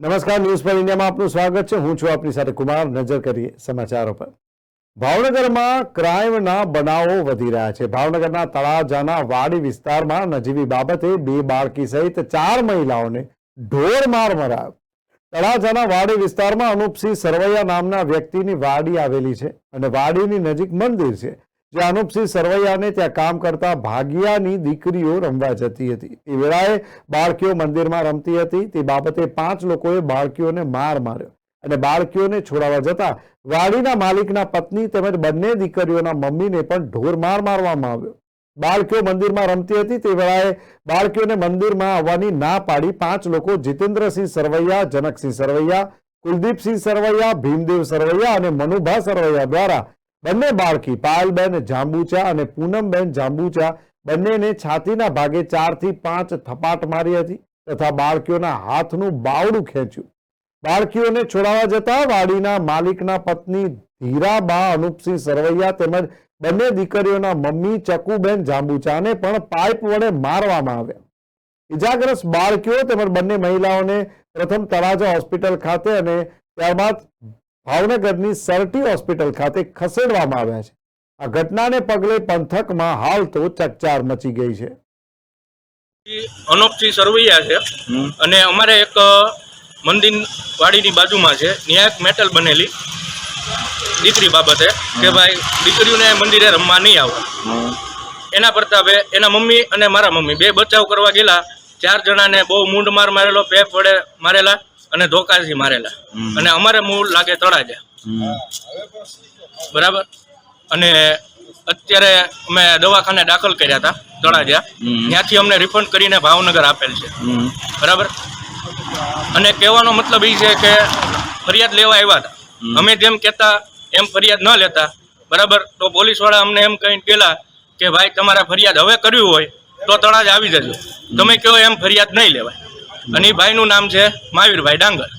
નમસ્કાર, ન્યૂઝ પર ઇન્ડિયામાં આપનું સ્વાગત છે। હું છું આપની સાથે કુમાર। નજર કરીએ સમાચારો પર। ભાવનગરમાં ક્રાઇમના બનાવો વધી રહ્યા છે। ભાવનગરના તળાજાના વાડી વિસ્તારમાં નજીવી બાબતે 2 બાળકી સહિત 4 મહિલાઓને ઢોરમાર મરાયો। તળાજાના વાડી વિસ્તારમાં અનુપસિંહ સરવૈયા નામના વ્યક્તિની વાડી આવેલી છે અને વાડીની નજીક મંદિર છે, જે અનુપસિંહ સરવૈયાને ત્યાં કામ કરતા ભાગિયાની દીકરીઓ રમવા જતી હતી। એ વેળાએ બાળકીઓ મંદિરમાં રમતી હતી। તે બાબતે 5 લોકોએ બાળકીઓને માર માર્યો અને બાળકીઓને છોડાવવા જતા વાડીના માલિકના પત્ની તેમજ બંને દીકરીઓના મમ્મીને પણ ઢોરમાર મારવામાં આવ્યો। બાળકીઓ મંદિરમાં રમતી હતી તે વેળાએ બાળકીઓને મંદિરમાં આવવાની ના પાડી 5 લોકો જીતેન્દ્રસિંહ સરવૈયા, જનકસિંહ સરવૈયા, કુલદીપસિંહ સરવૈયા, ભીમદેવ સરવૈયા અને મનુભા સરવૈયા દ્વારા બંને બાળકી પાયલબેન જાંબુચા અને પૂનમબેન જાંબુચા બંનેને છાતીના ભાગે 4 થી 5 થપાટ મારી હતી તથા બાળકીઓના હાથનું બાવડું ખેંચ્યું। બાળકીઓને છોડાવવા જતા વાડીના માલિકના પત્ની ધીરાબા અનુપસિંહ સરવૈયા તેમજ બંને દીકરીઓના મમ્મી ચકુબેન જાંબુચાને પણ પાઇપ વડે મારવામાં આવ્યા। ઇજાગ્રસ્ત બાળકીઓ તેમજ બંને મહિલાઓને પ્રથમ તળાજા હોસ્પિટલ ખાતે અને ત્યારબાદ ભાવનગરની સરટી હોસ્પિટલ ખાતે ખસેડવામાં આવ્યા છે। આ ઘટનાને પગલે પંથકમાં હાલ તો ચકચાર મચી ગઈ છે। અનુપસિંહ સરવૈયા છે અને અમારે એક મંદિર વાડીની બાજુમાં છે, ત્યાં એક મેટલ બનેલી દીકરી બાબતે કે ભાઈ દીકરીઓને મંદિરે રમવા નહીં આવે। એના પ્રતાપે એના મમ્મી અને મારા મમ્મી 2 બચાવ કરવા ગયેલા। 4 જણાને બહુ મૂંઢ માર મારેલો, પેપ વડે મારેલા અને ધોકાથી મારેલા અને અમારે મૂળ લાગે તળાજા, બરાબર। અને અત્યારે અમે દવાખાને દાખલ કર્યા હતા તળાજા, ત્યાંથી અમને રિફંડ કરીને ભાવનગર આપેલ છે, બરાબર। અને કહેવાનો મતલબ એ છે કે ફરિયાદ લેવા આવ્યા હતા, અમે જેમ કહેતા એમ ફરિયાદ ન લેતા, બરાબર। તો પોલીસવાળા અમને એમ કહીને ગયેલા કે ભાઈ તમારે ફરિયાદ હવે કરવી હોય તો તળાજા આવી જજો, તમે કહો એમ ફરિયાદ નહીં લેવાય। અને એ ભાઈનું નામ છે મહાવીરભાઈ ડાંગર।